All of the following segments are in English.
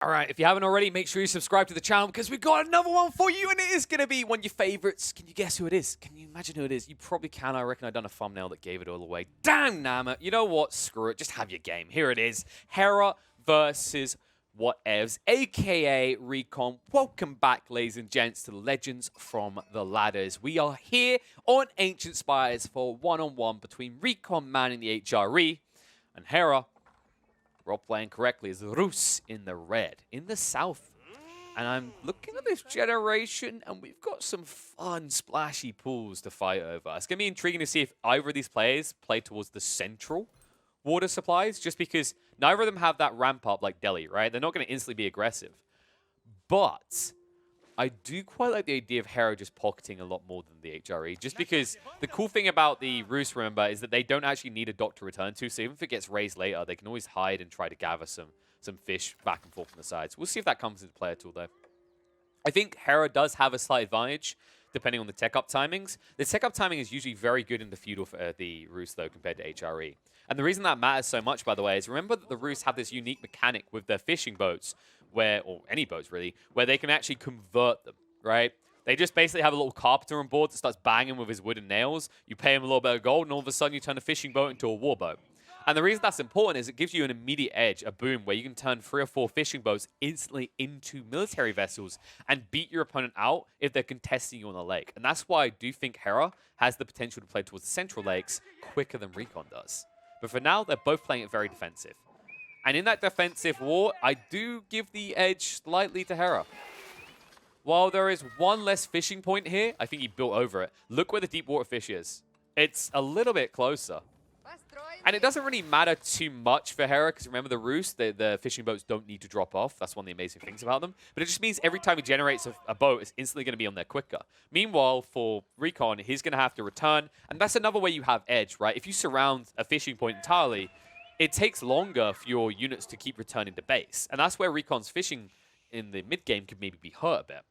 All right, if you haven't already, make sure you subscribe to the channel because we've got another one for you, and it is going to be one of your favorites. Can you guess who it is? Can you imagine who it is? You probably can. I reckon I've done a thumbnail that gave it all away. Damn, Nama. You know what? Screw it. Just have your game. Here it is. Hera versus Whatevs, a.k.a. Recon. Welcome back, ladies and gents, to Legends from the Ladders. We are here on Ancient Spires for one-on-one between Recon manning the HRE and Hera, role-playing correctly, is Rus in the red, in the south. And I'm looking at this generation, and we've got some fun, splashy pools to fight over. It's going to be intriguing to see if either of these players play towards the central water supplies, just because neither of them have that ramp up like Delhi, right? They're not going to instantly be aggressive. But I do quite like the idea of Hera just pocketing a lot more than the HRE, just because the cool thing about the Rus, remember, is that they don't actually need a dock to return to, so even if it gets raised later, they can always hide and try to gather some fish back and forth on the sides. We'll see if that comes into play at all, though. I think Hera does have a slight advantage, depending on the tech-up timings. The tech-up timing is usually very good in the feudal for the Rus, though, compared to HRE. And the reason that matters so much, by the way, is remember that the Rus have this unique mechanic with their fishing boats, where, or any boats really, where they can actually convert them, right? They just basically have a little carpenter on board that starts banging with his wooden nails. You pay him a little bit of gold, and all of a sudden you turn a fishing boat into a war boat. And the reason that's important is it gives you an immediate edge, a boom, where you can turn 3 or 4 fishing boats instantly into military vessels and beat your opponent out if they're contesting you on the lake. And that's why I do think Hera has the potential to play towards the central lakes quicker than Recon does. But for now, they're both playing it very defensive. And in that defensive war, I do give the edge slightly to Hera. While there is one less fishing point here, I think he built over it. Look where the deep water fish is. It's a little bit closer. And it doesn't really matter too much for Hera, because remember the Rus, the fishing boats don't need to drop off. That's one of the amazing things about them. But it just means every time he generates a boat, it's instantly going to be on there quicker. Meanwhile, for Recon, he's going to have to return. And that's another way you have edge, right? If you surround a fishing point entirely, it takes longer for your units to keep returning to base. And that's where Recon's fishing in the mid-game could maybe be hurt a bit.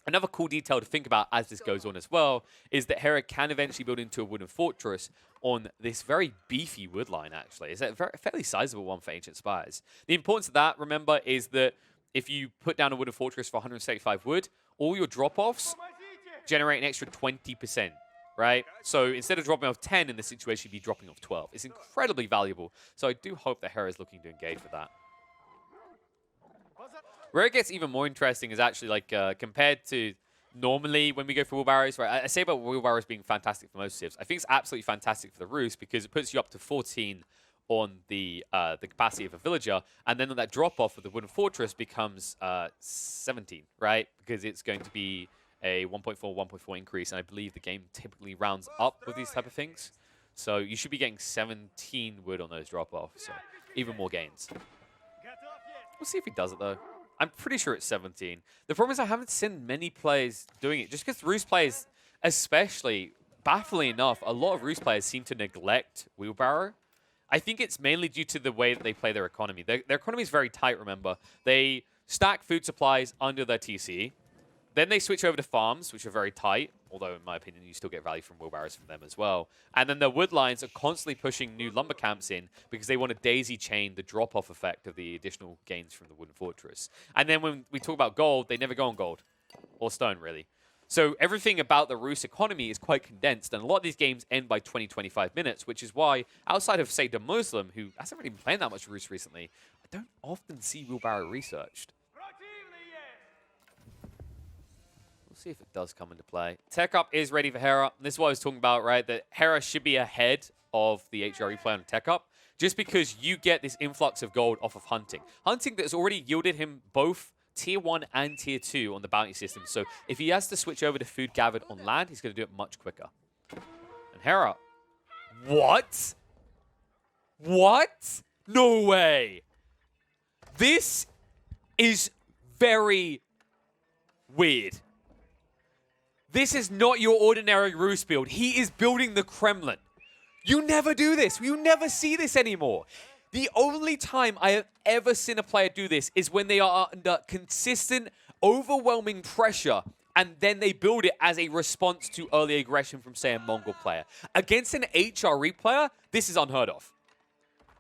Another cool detail to think about as this goes on as well is that Hera can eventually build into a wooden fortress on this very beefy wood line, actually. It's a fairly sizable one for Ancient Spires. The importance of that, remember, is that if you put down a wooden fortress for 175 wood, all your drop-offs generate an extra 20%, right? So instead of dropping off 10 in this situation, you'd be dropping off 12. It's incredibly valuable, so I do hope that Hera is looking to engage with that. Where it gets even more interesting is actually like compared to normally when we go for wheelbarrows, right? I say about wheelbarrows being fantastic for most civs. I think it's absolutely fantastic for the Rus because it puts you up to 14 on the capacity of a villager, and then on that drop-off of the wooden fortress becomes 17, right? Because it's going to be a 1.4, 1.4 increase, and I believe the game typically rounds up with these type of things. So you should be getting 17 wood on those drop-offs, so even more gains. We'll see if he does it, though. I'm pretty sure it's 17. The problem is I haven't seen many players doing it. Just because Rus players, especially, bafflingly enough, a lot of Rus players seem to neglect wheelbarrow. I think it's mainly due to the way that they play their economy. Their economy is very tight, remember. They stack food supplies under their TC. Then they switch over to farms, which are very tight, although in my opinion, you still get value from wheelbarrows from them as well. And then their wood lines are constantly pushing new lumber camps in because they want to daisy chain the drop-off effect of the additional gains from the wooden fortress. And then when we talk about gold, they never go on gold or stone, really. So everything about the Rus economy is quite condensed, and a lot of these games end by 20, 25 minutes, which is why, outside of, say, the Muslim, who hasn't really been playing that much Rus recently, I don't often see wheelbarrow researched. See if it does come into play. Tech up is ready for Hera. This is what I was talking about, right? That Hera should be ahead of the HRE play on tech up, just because you get this influx of gold off of hunting. Hunting that has already yielded him both tier 1 and tier 2 on the bounty system. So if he has to switch over to food gathered on land, he's going to do it much quicker. And Hera. What? What? No way. This is very weird. This is not your ordinary Rus build. He is building the Kremlin. You never do this. You never see this anymore. The only time I have ever seen a player do this is when they are under consistent, overwhelming pressure, and then they build it as a response to early aggression from, say, a Mongol player. Against an HRE player, this is unheard of.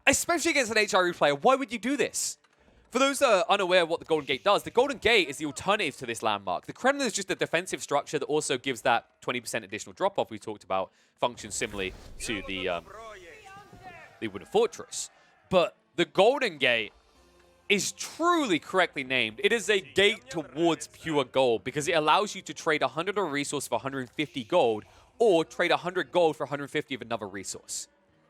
Especially against an HRE player, why would you do this? For those that are unaware of what the Golden Gate does, the Golden Gate is the alternative to this landmark. The Kremlin is just a defensive structure that also gives that 20% additional drop-off we talked about, functions similarly to the Wooden Fortress. But the Golden Gate is truly correctly named. It is a gate towards pure gold because it allows you to trade 100 of a resource for 150 gold or trade 100 gold for 150 of another resource.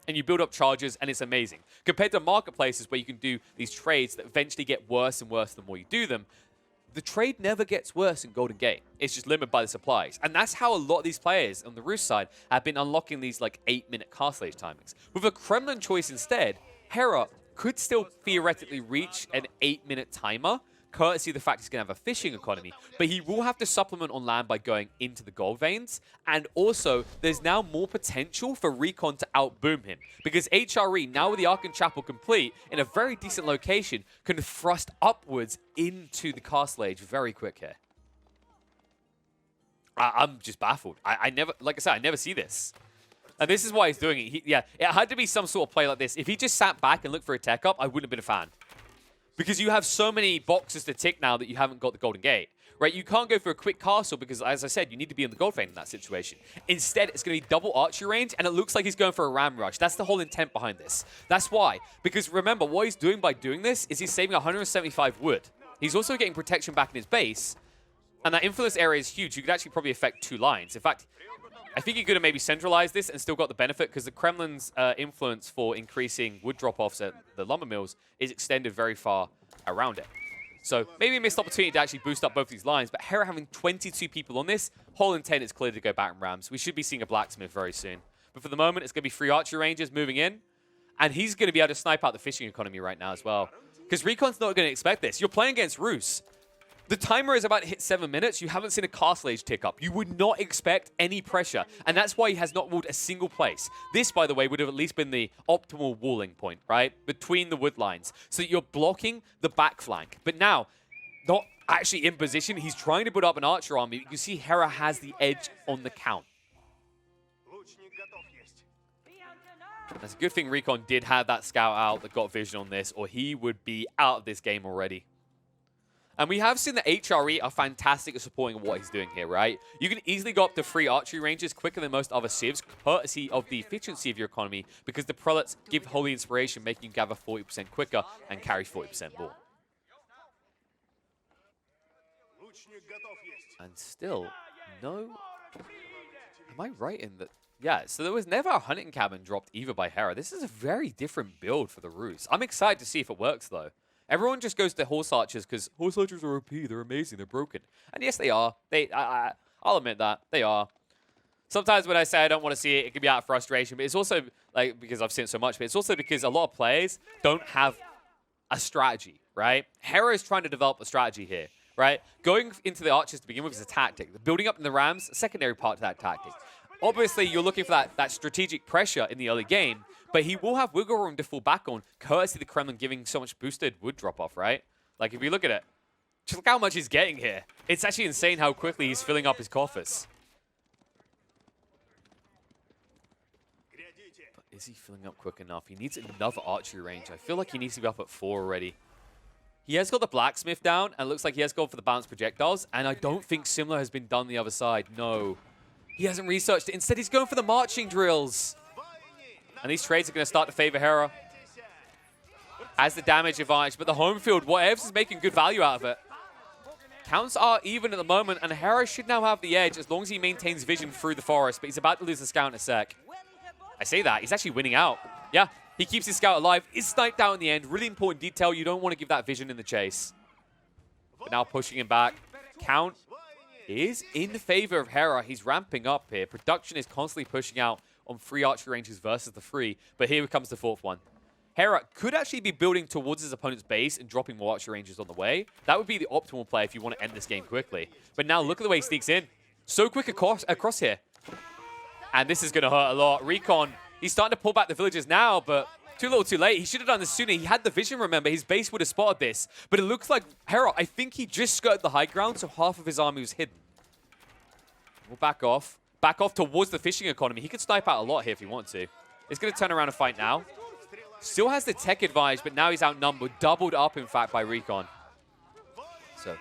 And you build up charges, and it's amazing. Compared to marketplaces where you can do these trades that eventually get worse and worse the more you do them, the trade never gets worse in Golden Gate. It's just limited by the supplies. And that's how a lot of these players on the Roost side have been unlocking these like 8-minute castle age timings. With a Kremlin choice instead, Hera could still theoretically reach an 8-minute timer, courtesy of the fact he's going to have a fishing economy, but he will have to supplement on land by going into the gold veins, and also there's now more potential for Recon to outboom him, because HRE, now with the Archon Chapel complete, in a very decent location, can thrust upwards into the Castle Age very quick here. I'm just baffled. I never, like I said, I never see this. And this is why he's doing it. Yeah, it had to be some sort of play like this. If he just sat back and looked for a tech up, I wouldn't have been a fan. Because you have so many boxes to tick now that you haven't got the Golden Gate, right? You can't go for a quick castle because, as I said, you need to be in the gold vein in that situation. Instead, it's going to be double archery range, and it looks like he's going for a ram rush. That's the whole intent behind this. That's why. Because remember, what he's doing by doing this is he's saving 175 wood. He's also getting protection back in his base, and that influence area is huge. You could actually probably affect 2 lines. In fact, I think you could have maybe centralized this and still got the benefit because the Kremlin's influence for increasing wood drop-offs at the lumber mills is extended very far around it. So maybe a missed opportunity to actually boost up both these lines, but Hera having 22 people on this, whole intent is clear to go back and rams. We should be seeing a blacksmith very soon. But for the moment, it's going to be 3 archery rangers moving in, and he's going to be able to snipe out the fishing economy right now as well. Because Recon's not going to expect this. You're playing against Rus. The timer is about to hit 7 minutes. You haven't seen a castle age tick up. You would not expect any pressure, and that's why he has not walled a single place. This, by the way, would have at least been the optimal walling point, right? Between the wood lines, so that you're blocking the back flank. But now, not actually in position. He's trying to put up an archer army. You can see Hera has the edge on the count. That's a good thing Recon did have that scout out that got vision on this, or he would be out of this game already. And we have seen that HRE are fantastic at supporting what he's doing here, right? You can easily go up to 3 archery ranges quicker than most other civs, courtesy of the efficiency of your economy, because the prelates give Holy Inspiration, making you gather 40% quicker and carry 40% more. And still, no... Am I right in that? Yeah, so there was never a hunting cabin dropped either by Hera. This is a very different build for the Rus. I'm excited to see if it works, though. Everyone just goes to horse archers because horse archers are OP. They're amazing. They're broken. And yes, they are. I'll admit that. They are. Sometimes when I say I don't want to see it, it can be out of frustration. But it's also, like, because I've seen it so much, but it's also because a lot of players don't have a strategy, right? Hera is trying to develop a strategy here, right? Going into the archers to begin with is a tactic. The building up in the rams, a secondary part to that tactic. Obviously, you're looking for that strategic pressure in the early game, but he will have wiggle room to fall back on, courtesy of the Kremlin giving so much boosted wood drop-off, right? Like, if you look at it, just look how much he's getting here. It's actually insane how quickly he's filling up his coffers. But is he filling up quick enough? He needs another archery range. I feel like he needs to be up at 4 already. He has got the blacksmith down, and it looks like he has gone for the balanced projectiles, and I don't think similar has been done the other side. No. He hasn't researched it. Instead, he's going for the marching drills. And these trades are going to start to favor Hera as the damage advantage. But the home field, whatever is making good value out of it. Counts are even at the moment, and Hera should now have the edge as long as he maintains vision through the forest. But he's about to lose the scout in a sec. I say that. He's actually winning out. Yeah, he keeps his scout alive. Is sniped out in the end. Really important detail. You don't want to give that vision in the chase. But now pushing him back. Count is in favor of Hera. He's ramping up here. Production is constantly pushing out on 3 archery ranges versus the 3, but here comes the 4th one. Hera could actually be building towards his opponent's base and dropping more archery ranges on the way. That would be the optimal play if you want to end this game quickly. But now look at the way he sneaks in. So quick across here. And this is going to hurt a lot. Recon, he's starting to pull back the villagers now, but too little too late. He should have done this sooner. He had the vision, remember. His base would have spotted this. But it looks like Hera, I think he just skirted the high ground, so half of his army was hidden. We'll back off. Back off towards the fishing economy. He could snipe out a lot here if he wants to. He's going to turn around and fight now. Still has the tech advantage, but now he's outnumbered, doubled up, in fact, by Recon. So,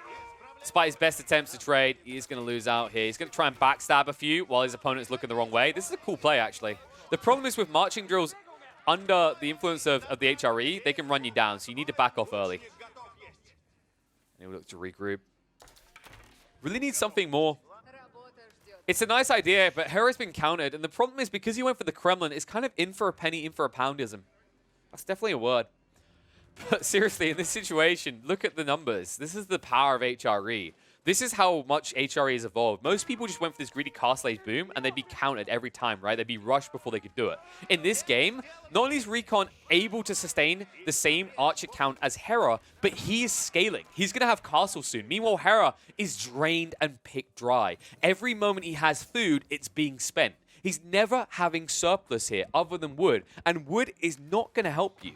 despite his best attempts to trade, he is going to lose out here. He's going to try and backstab a few while his opponent's looking the wrong way. This is a cool play, actually. The problem is with marching drills under the influence of the HRE, they can run you down, so you need to back off early. And he'll look to regroup. Really need something more. It's a nice idea, but Hera's been countered, and the problem is because he went for the Kremlin, it's kind of in for a penny, in for a poundism. That's definitely a word. But seriously, in this situation, look at the numbers. This is the power of HRE. This is how much HRE has evolved. Most people just went for this greedy Castle Age boom, and they'd be countered every time, right? They'd be rushed before they could do it. In this game, not only is Recon able to sustain the same archer count as Hera, but he is scaling. He's going to have Castle soon. Meanwhile, Hera is drained and picked dry. Every moment he has food, it's being spent. He's never having surplus here other than wood, and wood is not going to help you.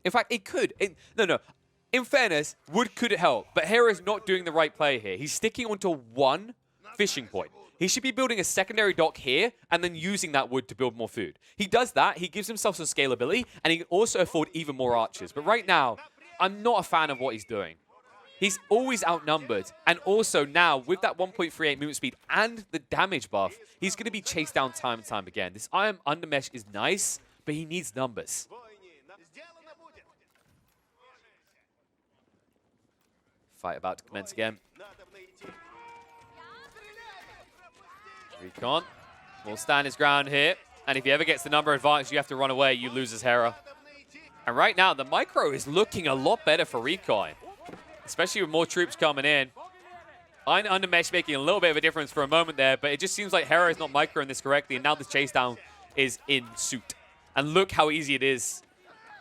In fact, it could. No. In fairness, wood could help, but Hera is not doing the right play here. He's sticking onto one fishing point. He should be building a secondary dock here and then using that wood to build more food. He does that, he gives himself some scalability, and he can also afford even more archers. But right now, I'm not a fan of what he's doing. He's always outnumbered, and also now, with that 1.38 movement speed and the damage buff, he's going to be chased down time and time again. This Iron Undermesh is nice, but he needs numbers. Fight about to commence again. Recon will stand his ground here. And if he ever gets the number advantage, you have to run away. You lose as Hera. And right now, the micro is looking a lot better for Recon. Especially with more troops coming in. Iron Undermesh making a little bit of a difference for a moment there. But it just seems like Hera is not microing this correctly. And now this chase down is in suit. And look how easy it is.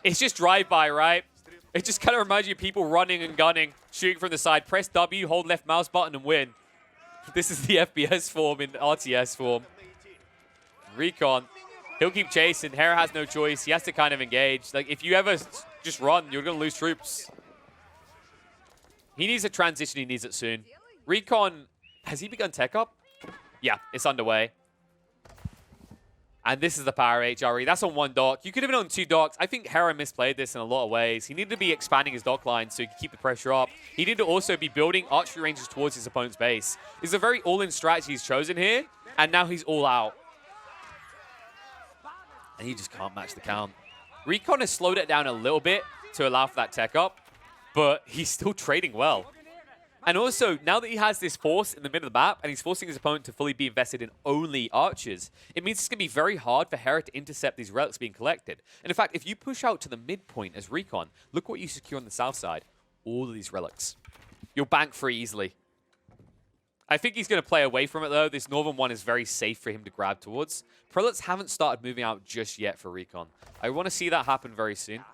It's just drive-by, right? It just kind of reminds you of people running and gunning, shooting from the side. Press W, hold left mouse button, and win. This is the FPS form in RTS form. Recon, he'll keep chasing. Hera has no choice. He has to kind of engage. Like, if you ever just run, you're going to lose troops. He needs a transition. He needs it soon. Recon, has he begun tech up? Yeah, it's underway. And this is the power of HRE. That's on one dock. You could have been on two docks. I think Hera misplayed this in a lot of ways. He needed to be expanding his dock line so he could keep the pressure up. He needed to also be building archery ranges towards his opponent's base. It's a very all-in strategy he's chosen here, and now he's all out. And he just can't match the count. Recon has slowed it down a little bit to allow for that tech up, but he's still trading well. And also, now that he has this force in the middle of the map, and he's forcing his opponent to fully be invested in only archers, it means it's going to be very hard for Hera to intercept these relics being collected. And in fact, if you push out to the midpoint as Recon, look what you secure on the south side. All of these relics. You'll bank free easily. I think he's going to play away from it, though. This northern one is very safe for him to grab towards. Prelates haven't started moving out just yet for Recon. I want to see that happen very soon.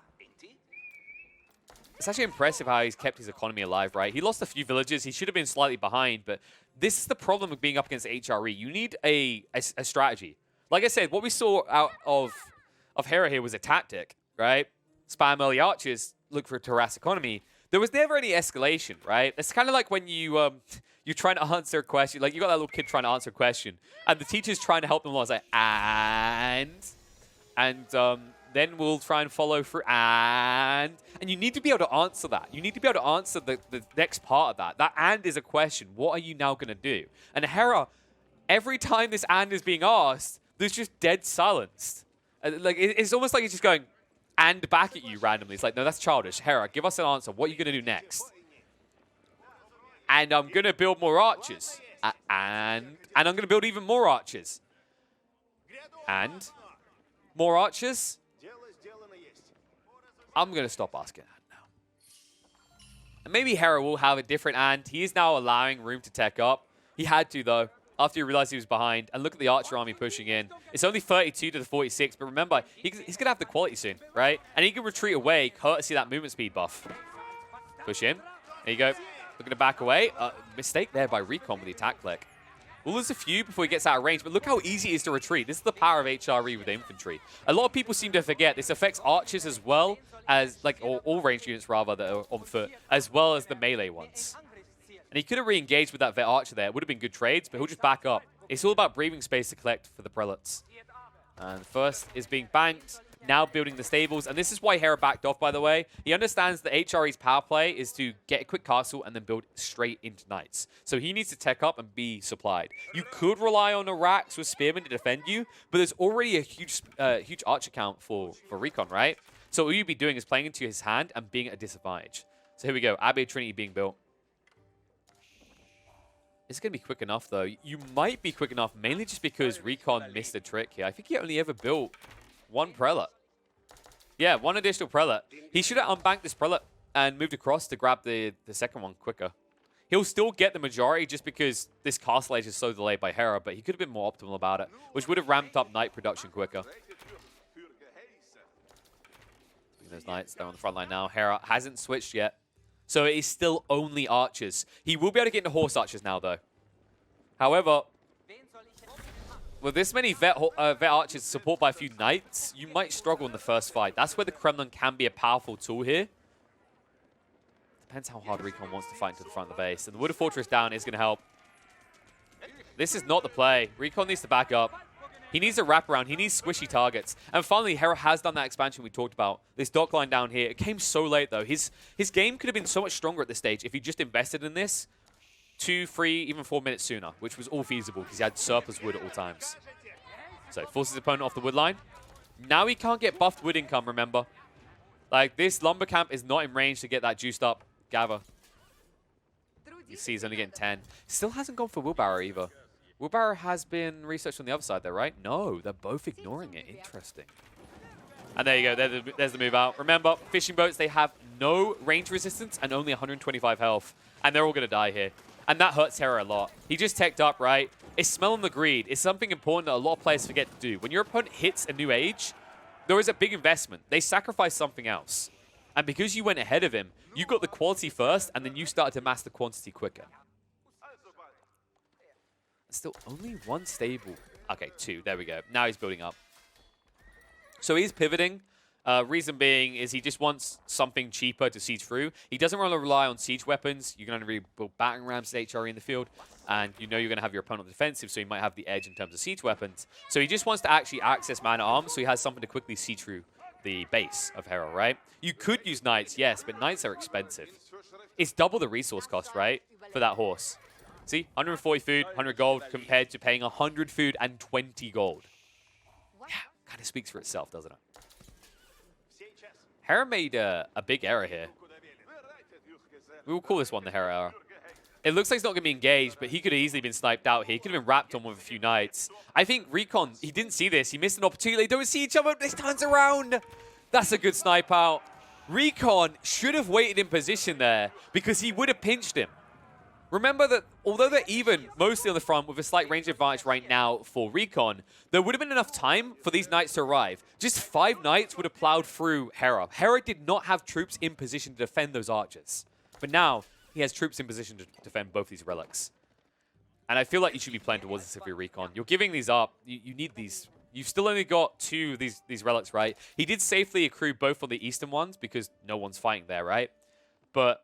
It's actually impressive how he's kept his economy alive, right? He lost a few villages. He should have been slightly behind, but this is the problem of being up against HRE. You need a strategy. Like I said, what we saw out of Hera here was a tactic, right? Spam early archers, look for a harass economy. There was never any escalation, right? It's kind of like when you're trying to answer a question. Like, you got that little kid trying to answer a question, and the teacher's trying to help them along. It's like, then we'll try and follow through, and you need to be able to answer that. You need to be able to answer the next part of that. That "and" is a question. What are you now going to do? And Hera, every time this "and" is being asked, there's just dead silence. Like, it's almost like it's just going "and" back at you randomly. It's like, no, that's childish. Hera, give us an answer. What are you going to do next? And I'm going to build more archers. And I'm going to build even more archers. And more archers. I'm going to stop asking that now. And maybe Hera will have a different "and." He is now allowing room to tech up. He had to, though, after he realized he was behind. And look at the archer army pushing in. It's only 32 to the 46, but remember, he's going to have the quality soon, right? And he can retreat away courtesy of that movement speed buff. Push in. There you go. Looking to back away. Mistake there by Recon with the attack click. We'll lose a few before he gets out of range, but look how easy it is to retreat. This is the power of HRE with the infantry. A lot of people seem to forget this affects archers as well as, like, all ranged units, rather, that are on foot, as well as the melee ones. And he could have re-engaged with that vet archer there. It would have been good trades, but he'll just back up. It's all about breathing space to collect for the prelates. And the first is being banked. now building the stables. And this is why Hera backed off, by the way. He understands that HRE's power play is to get a quick castle and then build straight into knights. So he needs to tech up and be supplied. You could rely on a Rax with Spearman to defend you, but there's already a huge archer count for Recon, right? So all you'd be doing is playing into his hand and being at a disadvantage. So here we go. Abbey Trinity being built. It's going to be quick enough, though. You might be quick enough, mainly just because Recon missed a trick here. I think he only ever built one prelate. Yeah, one additional prelate. He should have unbanked this prelate and moved across to grab the second one quicker. He'll still get the majority just because this castle age is so delayed by Hera, but he could have been more optimal about it, which would have ramped up knight production quicker. Those knights, they're on the front line now. Hera hasn't switched yet. So it is still only archers. He will be able to get into horse archers now, though. However, with this many vet archers supported by a few knights, you might struggle in the first fight. That's where the Kremlin can be a powerful tool here. Depends how hard Recon wants to fight into the front of the base. And the Wooded Fortress down is going to help. This is not the play. Recon needs to back up. He needs a wraparound. He needs squishy targets. And finally, Hera has done that expansion we talked about. This dock line down here. It came so late, though. His game could have been so much stronger at this stage if he just invested in this 2, 3, even 4 minutes sooner, which was all feasible because he had surplus wood at all times. So, forces his opponent off the wood line. Now he can't get buffed wood income, remember. Like, this lumber camp is not in range to get that juiced up gather. You see he's only getting 10. Still hasn't gone for wheelbarrow either. Wheelbarrow has been researched on the other side there, right? No, they're both ignoring it. Interesting. And there you go. There's the move out. Remember, fishing boats, they have no range resistance and only 125 health. And they're all going to die here. And that hurts Hera a lot. He just teched up, right? It's smelling the greed. It's something important that a lot of players forget to do. When your opponent hits a new age, there is a big investment. They sacrifice something else. And because you went ahead of him, you got the quality first, and then you started to mass the quantity quicker. Still only one stable. Okay, 2. There we go. Now he's building up. So he's pivoting. Reason being is he just wants something cheaper to siege through. He doesn't want to rely on siege weapons. You're going to really build battering rams at HRE in the field. And you know you're going to have your opponent defensive, so he might have the edge in terms of siege weapons. So he just wants to actually access man-at-arms, so he has something to quickly siege through the base of Hera, right? You could use knights, yes, but knights are expensive. It's double the resource cost, right, for that horse. See, 140 food, 100 gold, compared to paying 100 food and 20 gold. Yeah, kind of speaks for itself, doesn't it? Hera made a big error here. We will call this one the Hera error. It looks like he's not going to be engaged, but he could have easily been sniped out here. He could have been wrapped on with a few knights. I think Recon, he didn't see this. He missed an opportunity. They don't see each other. This turns around. That's a good snipe out. Recon should have waited in position there because he would have pinched him. Remember that although they're even mostly on the front with a slight range advantage right now for Recon, there would have been enough time for these knights to arrive. Just 5 knights would have plowed through Hera. Hera did not have troops in position to defend those archers. But now he has troops in position to defend both these relics. And I feel like you should be playing towards this if you're Recon. You're giving these up. You need these. You've still only got 2 of these relics, right? He did safely accrue both on the eastern ones because no one's fighting there, right? But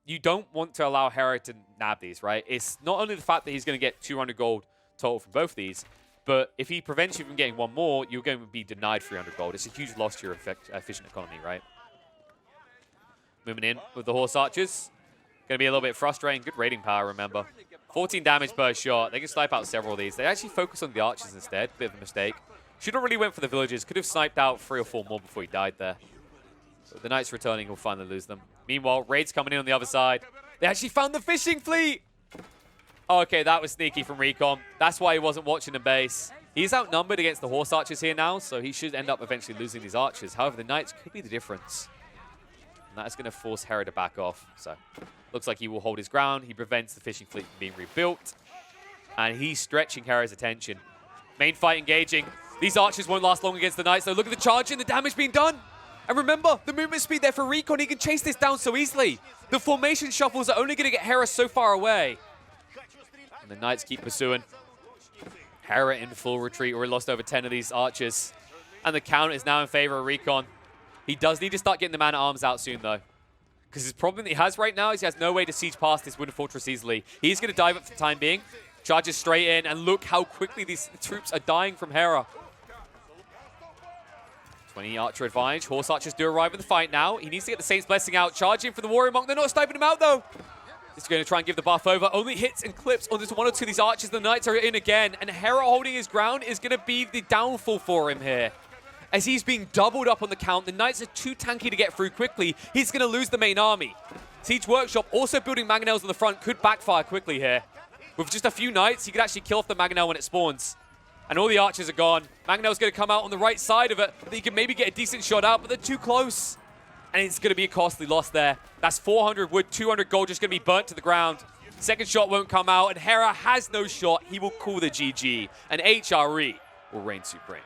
you don't want to allow Hera to nab these, right? It's not only the fact that he's going to get 200 gold total from both these, but if he prevents you from getting one more, you're going to be denied 300 gold. It's a huge loss to your efficient economy, right? Moving in with the horse archers. Going to be a little bit frustrating. Good raiding power, remember. 14 damage per shot. They can snipe out several of these. They actually focus on the archers instead. Bit of a mistake. Should have really went for the villagers. Could have sniped out 3 or 4 more before he died there. But the knights returning will finally lose them. Meanwhile, raids coming in on the other side. They actually found the fishing fleet! Oh, okay, that was sneaky from Recon. That's why he wasn't watching the base. He's outnumbered against the horse archers here now, so he should end up eventually losing these archers. However, the knights could be the difference. And that is going to force Hera to back off. So, looks like he will hold his ground. He prevents the fishing fleet from being rebuilt. And he's stretching Hera's attention. Main fight engaging. These archers won't last long against the knights, though. Look at the charge and the damage being done. And remember, the movement speed there for Recon, he can chase this down so easily. The formation shuffles are only going to get Hera so far away. And the knights keep pursuing. Hera in full retreat, already lost over 10 of these archers. And the count is now in favor of Recon. He does need to start getting the man-at-arms out soon, though. Because his problem that he has right now is he has no way to siege past this Wooden Fortress easily. He's going to dive up for the time being. Charges straight in, and look how quickly these troops are dying from Hera. 20 Archer advantage. Horse Archers do arrive in the fight now. He needs to get the Saint's Blessing out. Charging for the Warrior Monk. They're not sniping him out, though. He's going to try and give the buff over. Only hits and clips on just one or two of these Archers. The Knights are in again. And Hera holding his ground is going to be the downfall for him here. As he's being doubled up on the count, the Knights are too tanky to get through quickly. He's going to lose the main army. Siege Workshop also building Mangonels on the front could backfire quickly here. With just a few Knights, he could actually kill off the Mangonel when it spawns. And all the Archers are gone. Mangonel's going to come out on the right side of it. He can maybe get a decent shot out, but they're too close. And it's going to be a costly loss there. That's 400 wood, 200 gold just going to be burnt to the ground. Second shot won't come out, and Hera has no shot. He will call the GG, and HRE will reign supreme.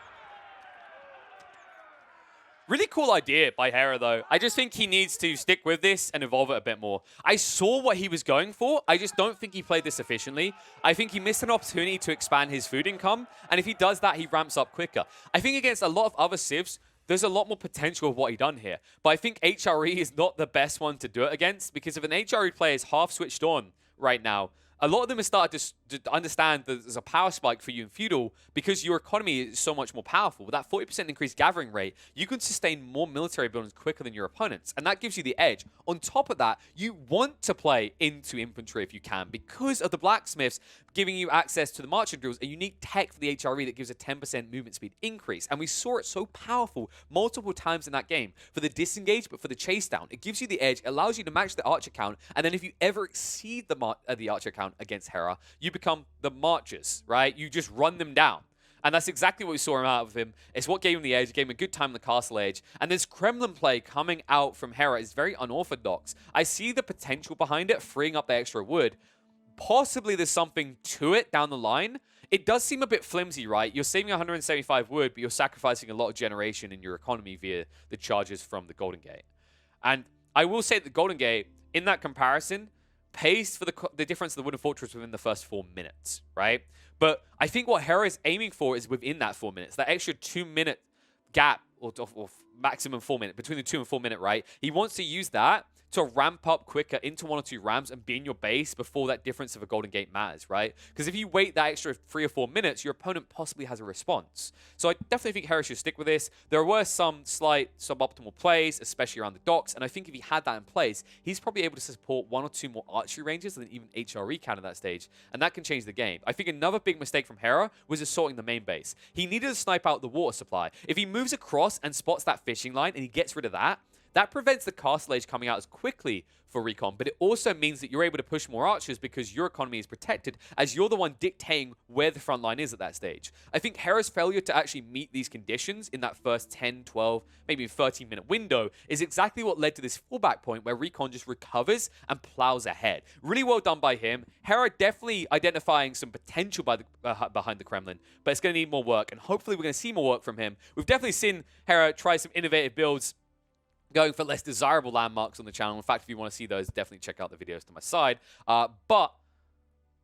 Really cool idea by Hera, though. I just think he needs to stick with this and evolve it a bit more. I saw what he was going for. I just don't think he played this efficiently. I think he missed an opportunity to expand his food income, and if he does that, he ramps up quicker. I think against a lot of other civs, there's a lot more potential of what he done here. But I think HRE is not the best one to do it against, because if an HRE player is half switched on right now, a lot of them have started to understand that there's a power spike for you in Feudal because your economy is so much more powerful. With that 40% increased gathering rate, you can sustain more military buildings quicker than your opponents, and that gives you the edge. On top of that, you want to play into infantry if you can because of the blacksmiths giving you access to the marching drills, a unique tech for the HRE that gives a 10% movement speed increase. And we saw it so powerful multiple times in that game for the disengage, but for the chase down. It gives you the edge, allows you to match the archer count, and then if you ever exceed the archer count against Hera, you become the marchers, right? You just run them down. And that's exactly what we saw him out of him. It's what gave him the edge. It gave him a good time in the castle age. And this Kremlin play coming out from Hera is very unorthodox. I see the potential behind it, freeing up the extra wood. Possibly there's something to it down the line. It does seem a bit flimsy, right? You're saving 175 wood, but you're sacrificing a lot of generation in your economy via the charges from the Golden Gate. And I will say that the Golden Gate, in that comparison, pays for the difference of the Wooden Fortress within the first 4 minutes, right? But I think what Hera is aiming for is within that 4 minutes, that extra 2-minute gap, or maximum 4 minute, between the 2 and 4 minute, right? He wants to use that to ramp up quicker into 1 or 2 rams and be in your base before that difference of a Golden Gate matters, right? Because if you wait that extra 3 or 4 minutes, your opponent possibly has a response. So I definitely think Hera should stick with this. There were some slight suboptimal plays, especially around the docks, and I think if he had that in place, he's probably able to support 1 or 2 more archery ranges than even HRE can at that stage, and that can change the game. I think another big mistake from Hera was assaulting the main base. He needed to snipe out the water supply. If he moves across and spots that fishing line and he gets rid of that, that prevents the castle age coming out as quickly for recon, but it also means that you're able to push more archers because your economy is protected as you're the one dictating where the front line is at that stage. I think Hera's failure to actually meet these conditions in that first 10, 12, maybe 13-minute window is exactly what led to this fallback point where recon just recovers and plows ahead. Really well done by him. Hera definitely identifying some potential by behind the Kremlin, but it's going to need more work, and hopefully we're going to see more work from him. We've definitely seen Hera try some innovative builds, going for less desirable landmarks on the channel. In fact, if you want to see those, definitely check out the videos to my side. But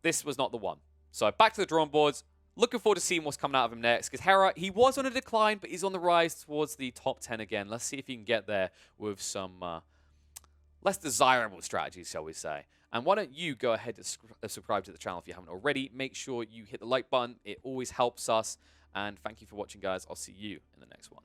this was not the one. So back to the drawing boards. Looking forward to seeing what's coming out of him next. Because Hera, he was on a decline, but he's on the rise towards the top 10 again. Let's see if he can get there with some less desirable strategies, shall we say. And why don't you go ahead and subscribe to the channel if you haven't already. Make sure you hit the like button. It always helps us. And thank you for watching, guys. I'll see you in the next one.